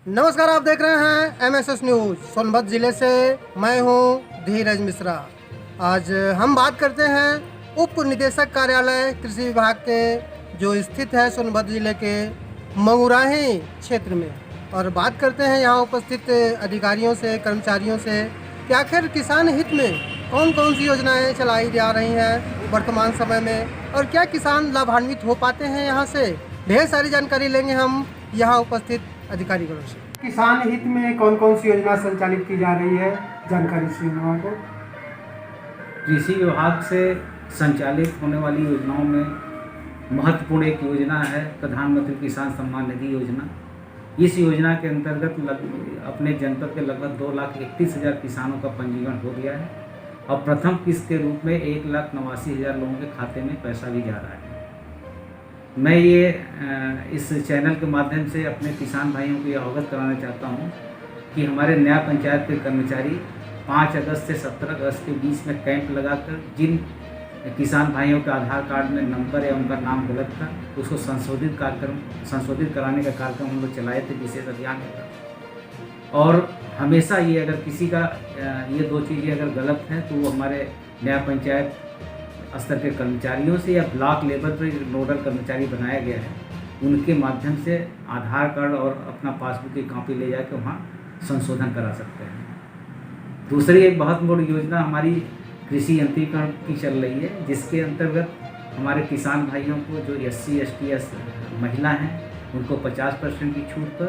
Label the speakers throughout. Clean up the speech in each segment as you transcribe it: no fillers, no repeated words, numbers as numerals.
Speaker 1: नमस्कार, आप देख रहे हैं एमएसएस न्यूज सोनभद्र जिले से। मैं हूं धीरज मिश्रा। आज हम बात करते हैं उप निदेशक कार्यालय कृषि विभाग के जो स्थित है सोनभद्र जिले के मंगुराही क्षेत्र में, और बात करते हैं यहाँ उपस्थित अधिकारियों से, कर्मचारियों से कि आखिर किसान हित में कौन कौन सी योजनाएं चलाई जा रही हैं वर्तमान समय में, और क्या किसान लाभान्वित हो पाते हैं। यहाँ से ढेर सारी जानकारी लेंगे हम यहाँ उपस्थित अधिकारीगणों से। किसान हित में कौन कौन सी योजना संचालित की जा रही है, जानकारी से को।
Speaker 2: कृषि विभाग से संचालित होने वाली योजनाओं में महत्वपूर्ण एक योजना है प्रधानमंत्री किसान सम्मान निधि योजना। इस योजना के अंतर्गत अपने जनपद के लगभग 2,31,000 किसानों का पंजीकरण हो गया है और प्रथम किस्त के रूप में 1,89,000 लोगों के खाते में पैसा भी जा रहा है। मैं ये इस चैनल के माध्यम से अपने किसान भाइयों को ये अवगत कराना चाहता हूँ कि हमारे नया पंचायत के कर्मचारी 5 अगस्त से 17 अगस्त के बीच में कैंप लगाकर जिन किसान भाइयों के आधार कार्ड में नंबर या उनका नाम गलत था उसको संशोधित कराने का कार्यक्रम हम लोग चलाए थे, विशेष अभियान का। और हमेशा ये अगर किसी का ये दो चीज़ें अगर गलत हैं तो वो हमारे नया पंचायत स्तर के कर्मचारियों से या ब्लॉक लेवल पर नोडल कर्मचारी बनाया गया है, उनके माध्यम से आधार कार्ड और अपना पासबुक की कॉपी ले जाकर वहाँ संशोधन करा सकते हैं। दूसरी एक बहुत बड़ी योजना हमारी कृषि यंत्रीकरण की चल रही है, जिसके अंतर्गत हमारे किसान भाइयों को जो SC ST महिला हैं उनको 50% की छूट पर,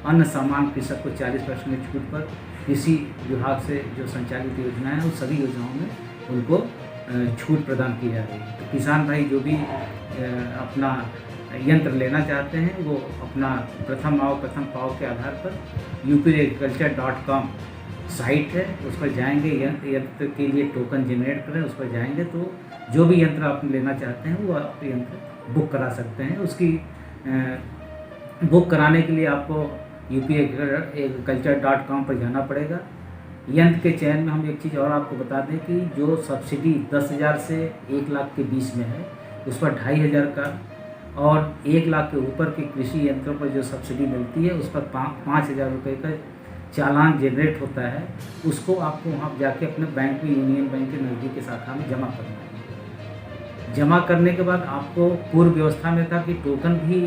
Speaker 2: अन्य सामान्य कृषक को 40% की छूट पर कृषि विभाग से जो संचालित योजना है उन सभी योजनाओं में उनको छूट प्रदान की जा रही है। तो किसान भाई जो भी अपना यंत्र लेना चाहते हैं वो अपना प्रथम पाव के आधार पर upagriculture.com साइट है, उस पर जाएंगे, यंत्र के लिए टोकन जनरेट करें, उस पर जाएंगे तो जो भी यंत्र आप लेना चाहते हैं वो आप यंत्र बुक करा सकते हैं। उसकी बुक कराने के लिए आपको upagriculture.com पर जाना पड़ेगा। यंत्र के चयन में हम एक चीज़ और आपको बता दें कि जो सब्सिडी 10,000 से 1 लाख के बीच में है उस पर 2,500 का, और 1 लाख के ऊपर के कृषि यंत्रों पर जो सब्सिडी मिलती है उस पर 5,000 रुपये का चालान जनरेट होता है। उसको आपको वहाँ जाके अपने बैंक में, यूनियन बैंक के नज़दीक की शाखा में जमा करना है। जमा करने के बाद आपको पूर्व व्यवस्था में था कि टोकन भी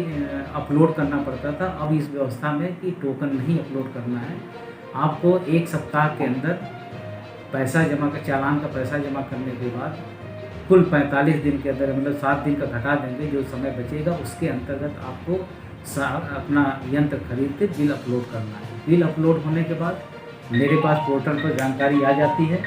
Speaker 2: अपलोड करना पड़ता था, अब इस व्यवस्था में कि टोकन नहीं अपलोड करना है। आपको 1 सप्ताह के अंदर चालान का पैसा जमा करने के बाद कुल 45 दिन के अंदर, मतलब 7 दिन का घटा देंगे, जो समय बचेगा उसके अंतर्गत आपको अपना यंत्र खरीद के बिल अपलोड करना है। बिल अपलोड होने के बाद मेरे पास पोर्टल पर जानकारी आ जाती है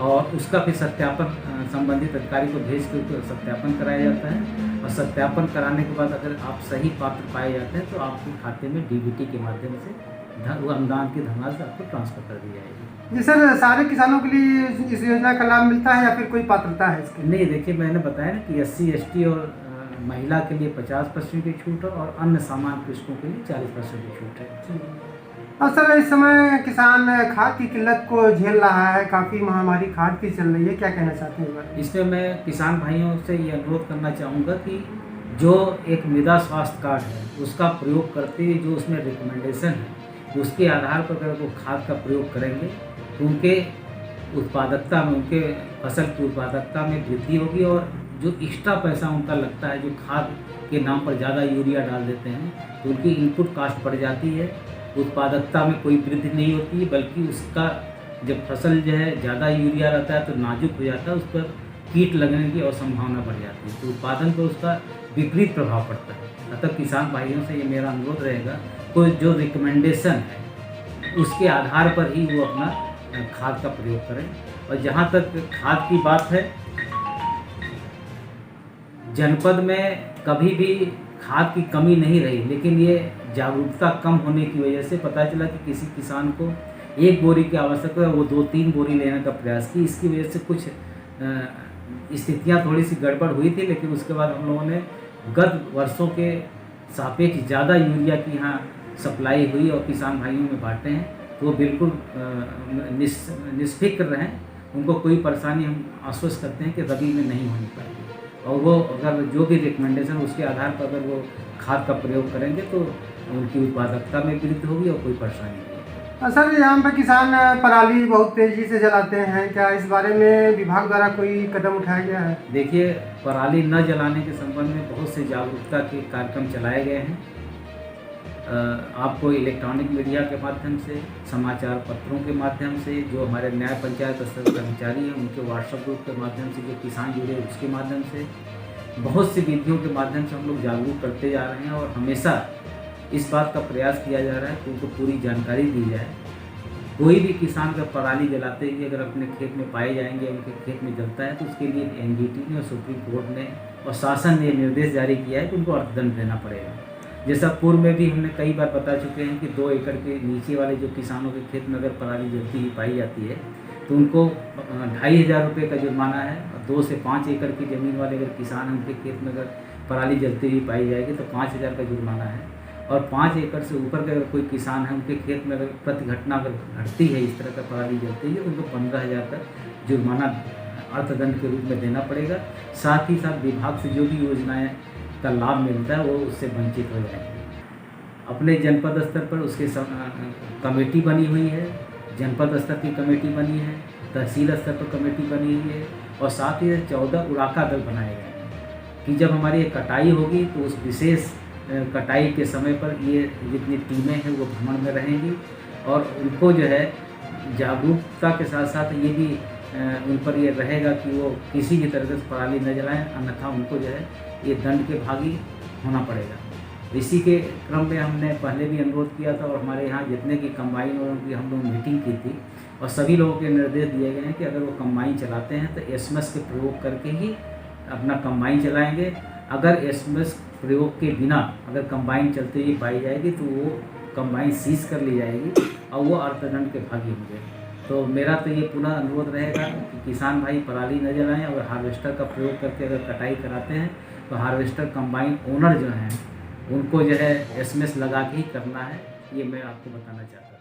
Speaker 2: और उसका फिर सत्यापन संबंधित अधिकारी को भेज के सत्यापन कराया जाता है, और सत्यापन कराने के बाद अगर आप सही पात्र पाए जाते हैं तो आपके खाते में DBT के माध्यम से अनुदान की धनराशि आपको ट्रांसफर कर दी जाएगी।
Speaker 1: जी सर, सारे किसानों के लिए इस योजना का लाभ मिलता है या फिर कोई पात्रता है इसके?
Speaker 2: नहीं, देखिए मैंने बताया ना कि SC ST और महिला के लिए 50% की छूट है और अन्य सामान्य कृषकों के लिए 40% की छूट है।
Speaker 1: और सर, इस समय किसान खाद की किल्लत को झेल रहा है, काफ़ी महामारी खाद की चल रही है, क्या कहना चाहते हैं?
Speaker 2: इसमें मैं किसान भाइयों से ये अनुरोध करना चाहूँगा कि जो एक मृदा स्वास्थ्य कार्ड है उसका प्रयोग करते हुए जो उसमें रिकमेंडेशन है उसके आधार पर अगर वो खाद का प्रयोग करेंगे तो उनके उत्पादकता में, उनके फसल की उत्पादकता में वृद्धि होगी, और जो एक्स्ट्रा पैसा उनका लगता है, जो खाद के नाम पर ज़्यादा यूरिया डाल देते हैं तो उनकी इनपुट कास्ट बढ़ जाती है, उत्पादकता में कोई वृद्धि नहीं होती है, बल्कि उसका जब फसल जो है ज़्यादा यूरिया रहता है तो नाजुक हो जाता है, उस पर कीट लगने की और संभावना बढ़ जाती है, तो उत्पादन पर उसका विपरीत प्रभाव पड़ता है। अतः किसान भाइयों से ये मेरा अनुरोध रहेगा, कोई जो रिकमेंडेशन है उसके आधार पर ही वो अपना खाद का प्रयोग करें। और जहाँ तक खाद की बात है, जनपद में कभी भी खाद की कमी नहीं रही, लेकिन ये जागरूकता कम होने की वजह से पता चला कि किसी किसान को 1 बोरी की आवश्यकता है, वो 2-3 बोरी लेने का प्रयास की। इसकी वजह से कुछ स्थितियाँ थोड़ी सी गड़बड़ हुई थी, लेकिन उसके बाद हम लोगों ने गत वर्षों के सापेक्ष ज़्यादा यूरिया की यहाँ सप्लाई हुई और किसान भाइयों में बांटे हैं, तो वो बिल्कुल निष्फिक्र रहें, उनको कोई परेशानी हम आश्वस्त करते हैं कि रबी में नहीं होनी पाएगी। और वो अगर जो भी रिकमेंडेशन उसके आधार पर अगर वो खाद का प्रयोग करेंगे तो उनकी उत्पादकता में वृद्धि होगी और कोई परेशानी नहीं होगी।
Speaker 1: सर, यहाँ पे किसान पराली बहुत तेजी से जलाते हैं, क्या इस बारे में विभाग द्वारा कोई कदम उठाया गया है?
Speaker 2: देखिए, पराली न जलाने के संबंध में बहुत से जागरूकता के कार्यक्रम चलाए गए हैं। आपको इलेक्ट्रॉनिक मीडिया के माध्यम से, समाचार पत्रों के माध्यम से, जो हमारे न्याय पंचायत स्तर के कर्मचारी हैं उनके व्हाट्सएप ग्रुप के माध्यम से, जो किसान जुड़े उसके माध्यम से, बहुत सी विधियों के माध्यम से हम लोग जागरूक करते जा रहे हैं और हमेशा इस बात का प्रयास किया जा रहा है कि उनको पूरी जानकारी दी जाए। कोई भी किसान अगर पराली जलाते ही अगर अपने खेत में पाए जाएंगे, उनके खेत में जलता है, तो उसके लिए एनजीटी ने और सुप्रीम कोर्ट ने और शासन ने निर्देश जारी किया है कि उनको अर्थदंड देना पड़ेगा। जैसा पूर्व में भी हमने कई बार बता चुके हैं कि 2 एकड़ के नीचे वाले जो किसानों के खेत में अगर पराली जलती हुई पाई जाती है तो उनको 2,500 रुपये का जुर्माना है। और 2 से 5 एकड़ की ज़मीन वाले अगर किसान हैं उनके खेत में अगर पराली जलती हुई पाई जाएगी तो 5,000 का जुर्माना है। और 5 एकड़ से ऊपर के अगर कोई किसान है उनके खेत में अगर प्रति घटना अगर घटती है इस तरह का पराली जलती है तो उनको 15,000 का जुर्माना अर्थदंड के रूप में देना पड़ेगा। साथ ही साथ विभाग से जो भी योजनाएं का लाभ मिलता है वो उससे वंचित हो जाएंगे। अपने जनपद स्तर पर उसके कमेटी बनी हुई है, जनपद स्तर की कमेटी बनी है, तहसील स्तर पर कमेटी बनी हुई है और साथ ही 14 उड़ाका दल बनाए गए हैं कि जब हमारी कटाई होगी तो उस विशेष कटाई के समय पर ये जितनी टीमें हैं वो भ्रमण में रहेंगी और उनको जो है जागरूकता के साथ साथ ये भी उन पर ये रहेगा कि वो किसी भी तरह से पराली न जलाएं, अन्यथा उनको जो है ये दंड के भागी होना पड़ेगा। इसी के क्रम में हमने पहले भी अनुरोध किया था और हमारे यहाँ जितने की कंबाइन वालों की हम लोग मीटिंग की थी और सभी लोगों के निर्देश दिए गए हैं कि अगर वो कंबाइन चलाते हैं तो एसएमएस के प्रयोग करके ही अपना कंबाइन चलाएँगे। अगर एसएमएस प्रयोग के बिना अगर कंबाइन चलते हुए पाई जाएगी तो वो कंबाइन सीज कर ली जाएगी और वो अर्थदंड के भागी होंगे। तो मेरा तो ये पुनः अनुरोध रहेगा कि किसान भाई पराली न जलाएं और हार्वेस्टर का प्रयोग करके अगर कटाई कराते हैं तो हार्वेस्टर कंबाइन ओनर जो हैं उनको जो है एसएमएस लगा के ही करना है। ये मैं आपको बताना चाहता हूँ।